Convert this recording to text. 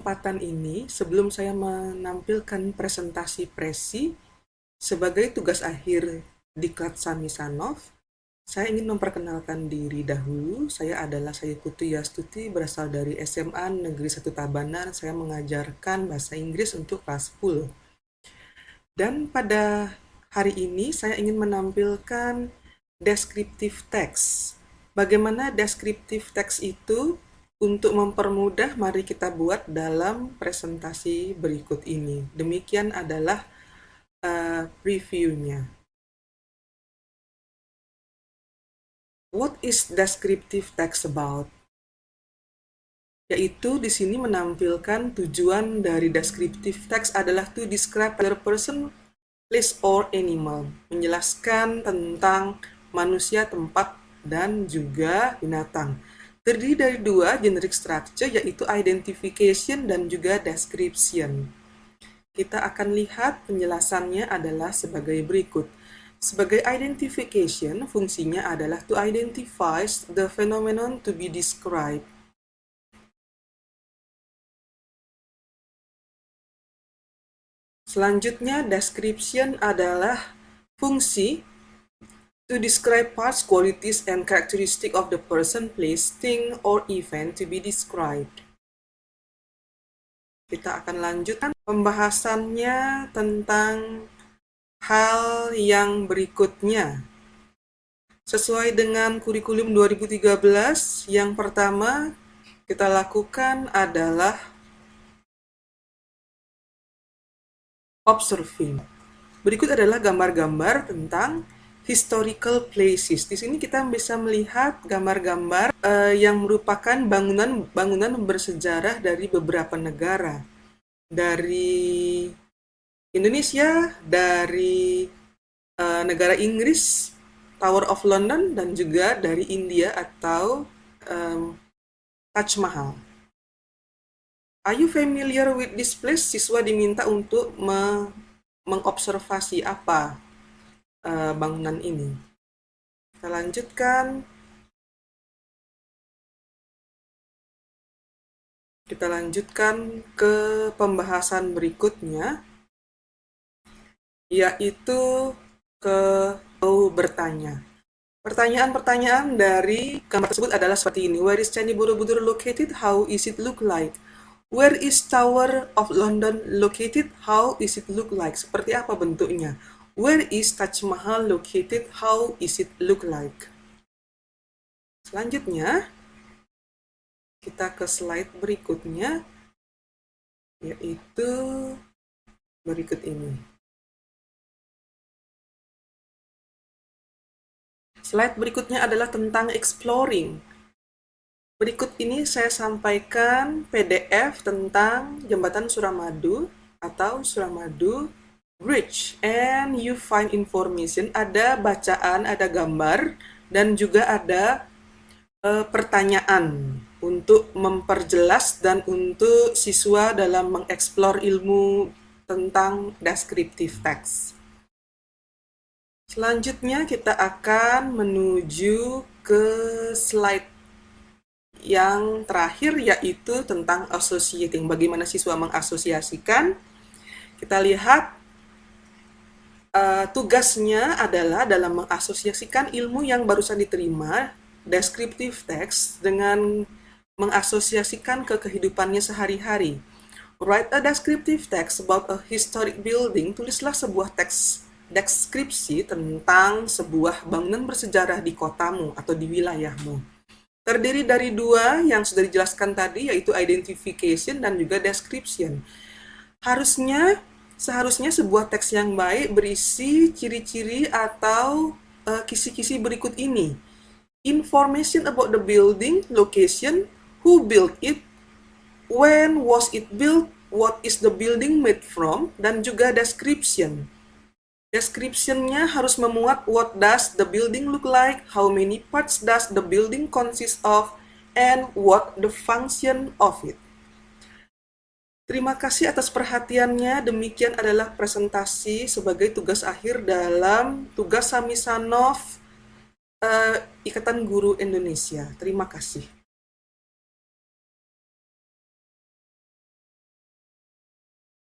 Kesempatan ini, sebelum saya menampilkan presentasi Presi sebagai tugas akhir Diklat Samisanov, saya ingin memperkenalkan diri dahulu. Saya Putu Yastuti, berasal dari SMA Negeri 1 Tabanan. Saya mengajarkan bahasa Inggris untuk kelas 10. Dan pada hari ini saya ingin menampilkan descriptive text. Bagaimana descriptive text itu? Untuk mempermudah, mari kita buat dalam presentasi berikut ini. Demikian adalah previewnya. What is descriptive text about? Yaitu di sini menampilkan tujuan dari descriptive text adalah to describe other person, place, or animal. Menjelaskan tentang manusia, tempat, dan juga binatang. Terdiri dari dua generic structure, yaitu identification dan juga description. Kita akan lihat penjelasannya adalah sebagai berikut. Sebagai identification, fungsinya adalah to identify the phenomenon to be described. Selanjutnya, description adalah fungsi to describe parts, qualities, and characteristics of the person, place, thing, or event to be described. Kita akan lanjutkan pembahasannya tentang hal yang berikutnya. Sesuai dengan kurikulum 2013, yang pertama kita lakukan adalah observing. Berikut adalah gambar-gambar tentang historical places. Di sini kita bisa melihat gambar-gambar yang merupakan bangunan bersejarah dari beberapa negara. Dari Indonesia, dari negara Inggris, Tower of London, dan juga dari India atau Taj Mahal. Are you familiar with this place? Siswa diminta untuk mengobservasi apa bangunan ini. Kita lanjutkan. Kita lanjutkan ke pembahasan berikutnya, yaitu bertanya. Pertanyaan-pertanyaan dari gambar tersebut adalah seperti ini. Where is Candi Borobudur located? How is it look like? Where is Tower of London located? How is it look like? Seperti apa bentuknya? Where is Taj Mahal located? How is it look like? Selanjutnya, kita ke slide berikutnya, yaitu berikut ini. Slide berikutnya adalah tentang exploring. Berikut ini saya sampaikan PDF tentang Jembatan Suramadu atau Suramadu Bridge, and you find information. Ada bacaan, ada gambar, dan juga ada pertanyaan untuk memperjelas dan untuk siswa dalam mengeksplor ilmu tentang descriptive text. Selanjutnya kita akan menuju ke slide yang terakhir, yaitu tentang associating. Bagaimana siswa mengasosiasikan. Kita lihat tugasnya adalah dalam mengasosiasikan ilmu yang barusan diterima, descriptive text, dengan mengasosiasikan ke kehidupannya sehari-hari. Write a descriptive text about a historic building. Tulislah sebuah teks deskripsi tentang sebuah bangunan bersejarah di kotamu atau di wilayahmu. Terdiri dari dua yang sudah dijelaskan tadi, yaitu identification dan juga description. Seharusnya sebuah teks yang baik berisi ciri-ciri atau kisi-kisi berikut ini. Information about the building, location, who built it, when was it built, what is the building made from, dan juga description. Description-nya harus memuat what does the building look like, how many parts does the building consist of, and what the function of it. Terima kasih atas perhatiannya. Demikian adalah presentasi sebagai tugas akhir dalam tugas Samisanov Ikatan Guru Indonesia. Terima kasih.